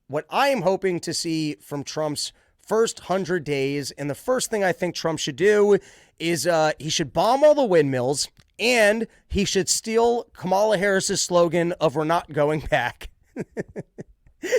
what I am hoping to see from Trump's first 100 days, and the first thing I think Trump should do is he should bomb all the windmills, and he should steal Kamala Harris's slogan of "We're not going back."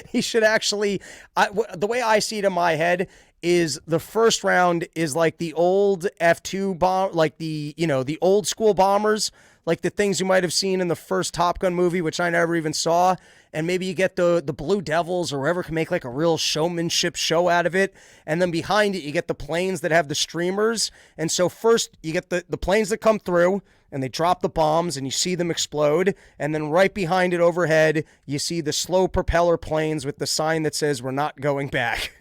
He should actually, the way I see it in my head is the first round is like the old F-2 bomb, like the old school bombers, like the things you might have seen in the first Top Gun movie, which I never even saw. And maybe you get the Blue Devils or whoever can make like a real showmanship show out of it. And then behind it, you get the planes that have the streamers. And so first you get the planes that come through and they drop the bombs and you see them explode. And then right behind it overhead, you see the slow propeller planes with the sign that says, "We're not going back."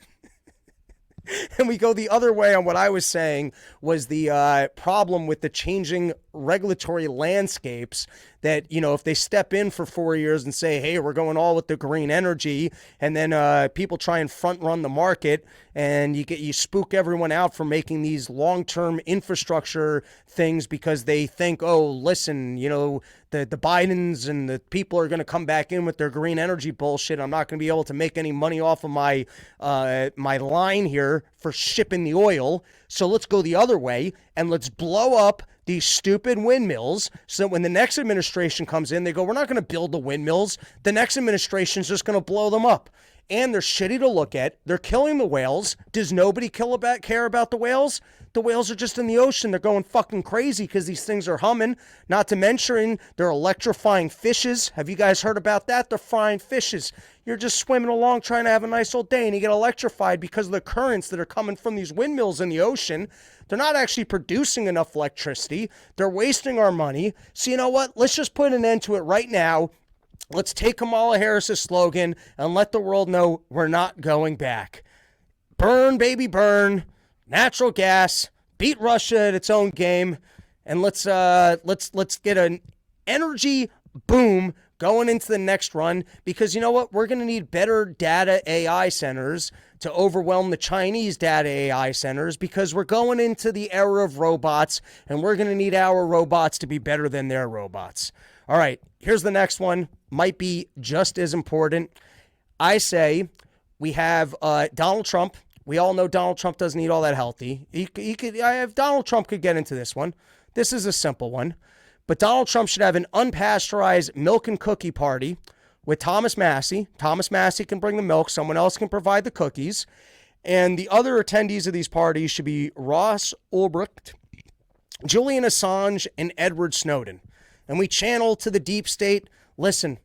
And we go the other way on what I was saying was the problem with the changing regulatory landscapes that, if they step in for 4 years and say, hey, we're going all with the green energy, and then people try and front run the market and you spook everyone out for making these long-term infrastructure things because they think, oh, listen, the Bidens and the people are going to come back in with their green energy bullshit. I'm not going to be able to make any money off of my line here for shipping the oil. So let's go the other way and let's blow up these stupid windmills so that when the next administration comes in, they go, we're not going to build the windmills. The next administration is just going to blow them up. And they're shitty to look at. They're killing the whales. Does nobody care about the whales? The whales are just in the ocean. They're going fucking crazy because these things are humming. Not to mention, they're electrifying fishes. Have you guys heard about that? They're frying fishes. You're just swimming along trying to have a nice old day and you get electrified because of the currents that are coming from these windmills in the ocean. They're not actually producing enough electricity. They're wasting our money. So you know what? Let's just put an end to it right now. Let's take Kamala Harris's slogan and let the world know we're not going back. Burn, baby, burn. Natural gas. Beat Russia at its own game. And let's get an energy boom going into the next run, because you know what? We're going to need better data AI centers to overwhelm the Chinese data AI centers, because we're going into the era of robots and we're going to need our robots to be better than their robots. All right, here's the next one. Might be just as important. I say we have Donald Trump. We all know Donald Trump doesn't eat all that healthy. Donald Trump could get into this one. This is a simple one. But Donald Trump should have an unpasteurized milk and cookie party with Thomas Massie. Thomas Massie can bring the milk. Someone else can provide the cookies. And the other attendees of these parties should be Ross Ulbricht, Julian Assange, and Edward Snowden. And we channel to the deep state. Listen,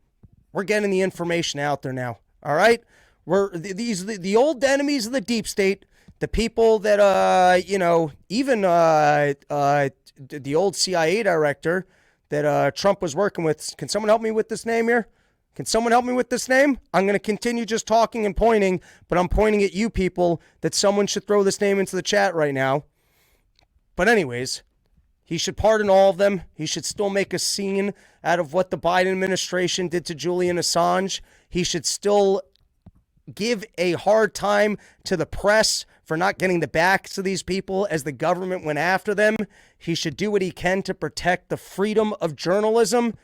we're getting the information out there now. All right? The old enemies of the deep state, the people that, even the old CIA director that Trump was working with. Can someone help me with this name here? Can someone help me with this name? I'm going to continue just talking and pointing, but I'm pointing at you people that someone should throw this name into the chat right now. But anyways, he should pardon all of them. He should still make a scene out of what the Biden administration did to Julian Assange. He should still give a hard time to the press for not getting the backs of these people as the government went after them. He should do what he can to protect the freedom of journalism,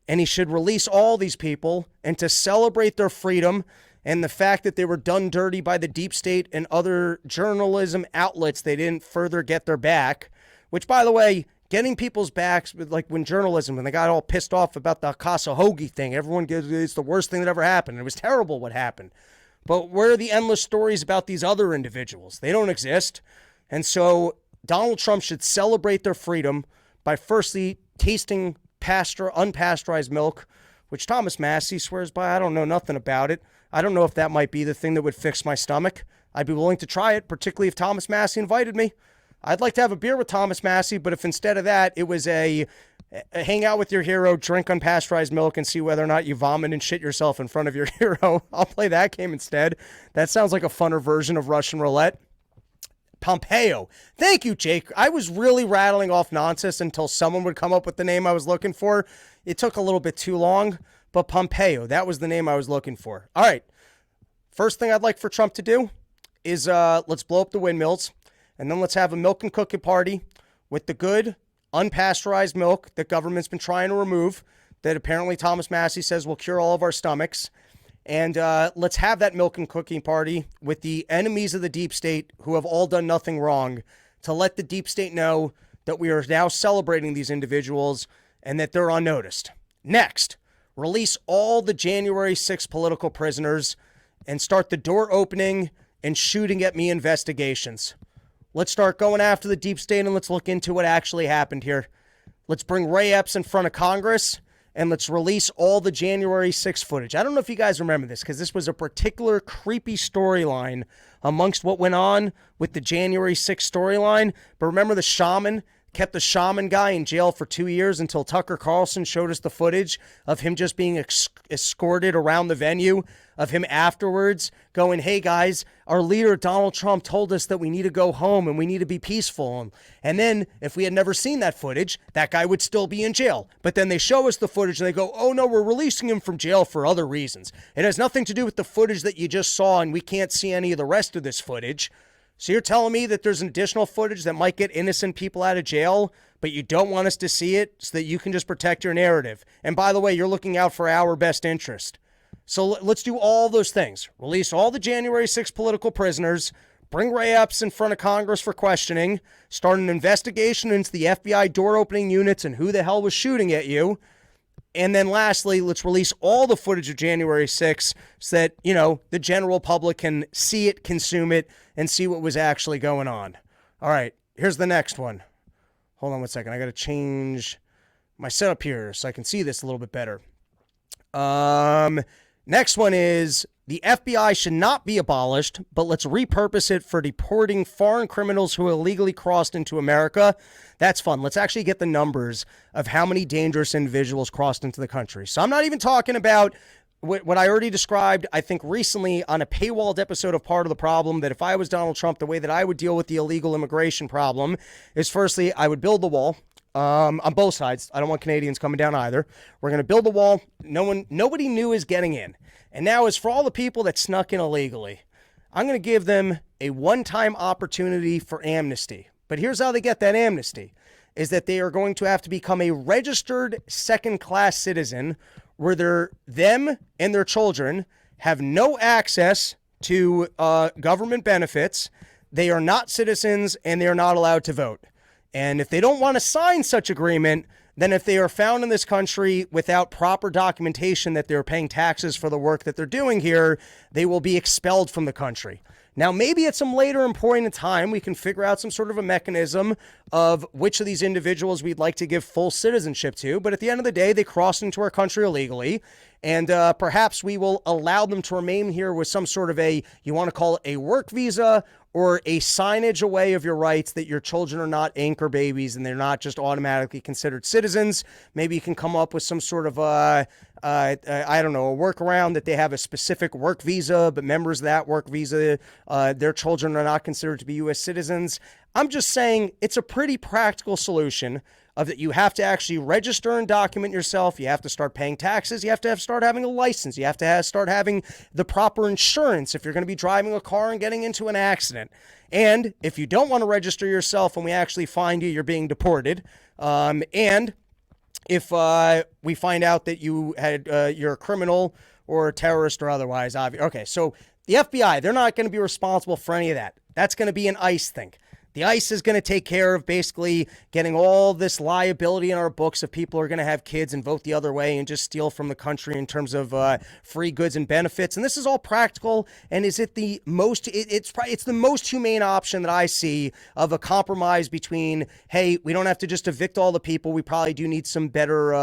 and he should release all these people and to celebrate their freedom and the fact that they were done dirty by the deep state and other journalism outlets. They didn't further get their back, which, by the way, getting people's backs, like when they got all pissed off about the Casa-Hoagie thing, everyone gives it's the worst thing that ever happened. It was terrible what happened. But where are the endless stories about these other individuals? They don't exist. And so Donald Trump should celebrate their freedom by firstly tasting unpasteurized milk, which Thomas Massie swears by. I don't know nothing about it. I don't know if that might be the thing that would fix my stomach. I'd be willing to try it, particularly if Thomas Massie invited me. I'd like to have a beer with Thomas Massie, but if instead of that, it was a hang out with your hero, drink unpasteurized milk, and see whether or not you vomit and shit yourself in front of your hero, I'll play that game instead. That sounds like a funner version of Russian roulette. Pompeo. Thank you, Jake. I was really rattling off nonsense until someone would come up with the name I was looking for. It took a little bit too long, but Pompeo, that was the name I was looking for. All right. First thing I'd like for Trump to do is let's blow up the windmills, and then let's have a milk and cookie party with the good unpasteurized milk that government's been trying to remove, that apparently Thomas Massie says will cure all of our stomachs. And let's have that milk and cookie party with the enemies of the deep state who have all done nothing wrong, to let the deep state know that we are now celebrating these individuals and that they're unnoticed. Next, release all the January 6th political prisoners and start the door opening and shooting at me investigations. Let's start going after the deep state and let's look into what actually happened here. Let's bring Ray Epps in front of Congress and let's release all the January 6th footage. I don't know if you guys remember this because this was a particular creepy storyline amongst what went on with the January 6th storyline. But remember the shaman? Kept the shaman guy in jail for 2 years until Tucker Carlson showed us the footage of him just being escorted around the venue, of him afterwards going, hey guys, our leader Donald Trump told us that we need to go home and we need to be peaceful. And then if we had never seen that footage, that guy would still be in jail. But then they show us the footage and they go, oh no, we're releasing him from jail for other reasons. It has nothing to do with the footage that you just saw and we can't see any of the rest of this footage. So you're telling me that there's additional footage that might get innocent people out of jail, but you don't want us to see it so that you can just protect your narrative. And by the way, you're looking out for our best interest. So let's do all those things. Release all the January 6th political prisoners, bring Ray Epps in front of Congress for questioning, start an investigation into the FBI door opening units and who the hell was shooting at you. And then lastly, let's release all the footage of January 6th so that, you know, the general public can see it, consume it, and see what was actually going on. All right, here's the next one. Hold on one second. I got to change my setup here so I can see this a little bit better. Next one is the FBI should not be abolished, but let's repurpose it for deporting foreign criminals who illegally crossed into America. That's fun. Let's actually get the numbers of how many dangerous individuals crossed into the country. So I'm not even talking about what I already described, I think recently on a paywalled episode of Part of the Problem, that if I was Donald Trump, the way that I would deal with the illegal immigration problem is firstly, I would build the wall. On both sides. I don't want Canadians coming down either. We're going to build a wall. Nobody new is getting in. And now as for all the people that snuck in illegally, I'm going to give them a one-time opportunity for amnesty. But here's how they get that amnesty, is that they are going to have to become a registered second-class citizen where them and their children have no access to government benefits. They are not citizens and they are not allowed to vote. And if they don't want to sign such agreement, then if they are found in this country without proper documentation that they're paying taxes for the work that they're doing here, they will be expelled from the country. Now, maybe at some later point in time, we can figure out some sort of a mechanism of which of these individuals we'd like to give full citizenship to. But at the end of the day, they crossed into our country illegally. And perhaps we will allow them to remain here with some sort of you want to call it a work visa or a signage away of your rights that your children are not anchor babies and they're not just automatically considered citizens. Maybe you can come up with some sort of I don't know, a workaround that they have a specific work visa, but members of that work visa, their children are not considered to be U.S. citizens. I'm just saying it's a pretty practical solution of that you have to actually register and document yourself. You have to start paying taxes. You have to start having a license. You have to start having the proper insurance if you're going to be driving a car and getting into an accident. And if you don't want to register yourself and we actually find you, you're being deported. And if we find out that you're a criminal or a terrorist or otherwise, okay, so the FBI, they're not going to be responsible for any of that. That's going to be an ICE thing. The ICE is going to take care of basically getting all this liability in our books if people are going to have kids and vote the other way and just steal from the country in terms of free goods and benefits. And this is all practical. And is it the most? It's the most humane option that I see of a compromise between, hey, we don't have to just evict all the people. We probably do need some better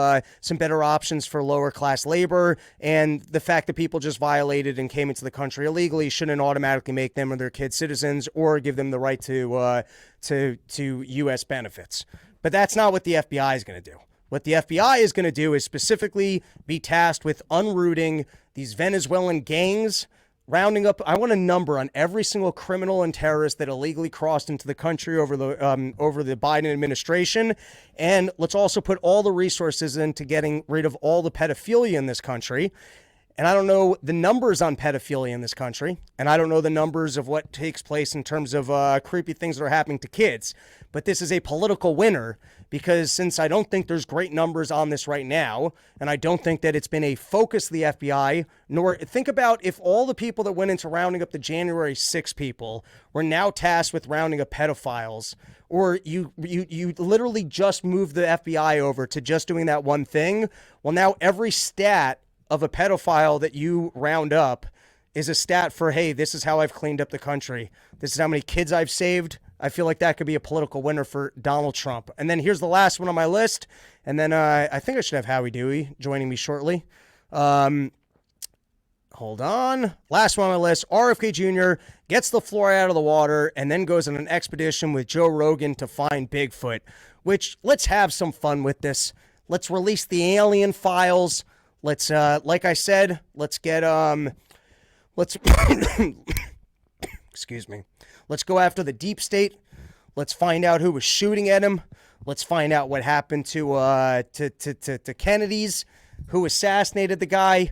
options for lower class labor. And the fact that people just violated and came into the country illegally shouldn't automatically make them or their kids citizens or give them the right to U.S. benefits. But that's not what the FBI is going to do. What the FBI is going to do is specifically be tasked with unrooting these Venezuelan gangs, rounding up, I want a number on every single criminal and terrorist that illegally crossed into the country over the Biden administration. And let's also put all the resources into getting rid of all the pedophilia in this country. And I don't know the numbers on pedophilia in this country. And I don't know the numbers of what takes place in terms of creepy things that are happening to kids. But this is a political winner because since I don't think there's great numbers on this right now, and I don't think that it's been a focus of the FBI, nor think about if all the people that went into rounding up the January 6 people were now tasked with rounding up pedophiles, or you literally just moved the FBI over to just doing that one thing. Well, now every stat of a pedophile that you round up is a stat for, hey, this is how I've cleaned up the country. This is how many kids I've saved. I feel like that could be a political winner for Donald Trump. And then here's the last one on my list. And then I think I should have Howie Dewey joining me shortly. Hold on. Last one on my list. RFK Jr. gets the fluoride out of the water and then goes on an expedition with Joe Rogan to find Bigfoot, which let's have some fun with this. Let's release the alien files. Let's, like I said, let's get, let's, excuse me. Let's go after the deep state. Let's find out who was shooting at him. Let's find out what happened to Kennedy's, who assassinated the guy.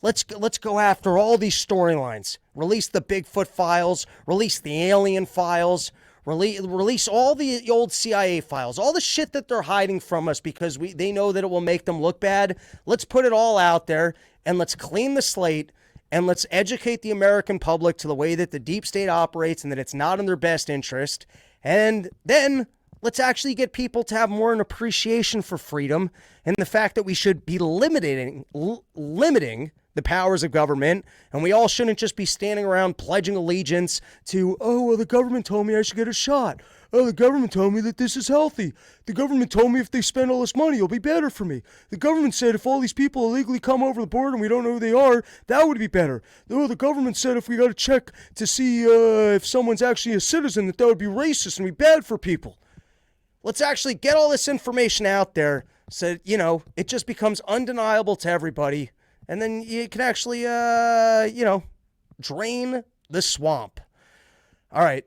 Let's go after all these storylines. Release the Bigfoot files. Release the alien files. Release all the old CIA files, all the shit that they're hiding from us because they know that it will make them look bad. Let's put it all out there and let's clean the slate and let's educate the American public to the way that the deep state operates and that it's not in their best interest. And then let's actually get people to have more an appreciation for freedom and the fact that we should be limiting the powers of government, and we all shouldn't just be standing around pledging allegiance to, oh, well, the government told me I should get a shot. Oh, the government told me that this is healthy. The government told me if they spend all this money, it'll be better for me. The government said if all these people illegally come over the border and we don't know who they are, that would be better. Oh, the government said if we got to check to see if someone's actually a citizen, that would be racist and be bad for people. Let's actually get all this information out there so, it just becomes undeniable to everybody. And then you can actually, drain the swamp. All right.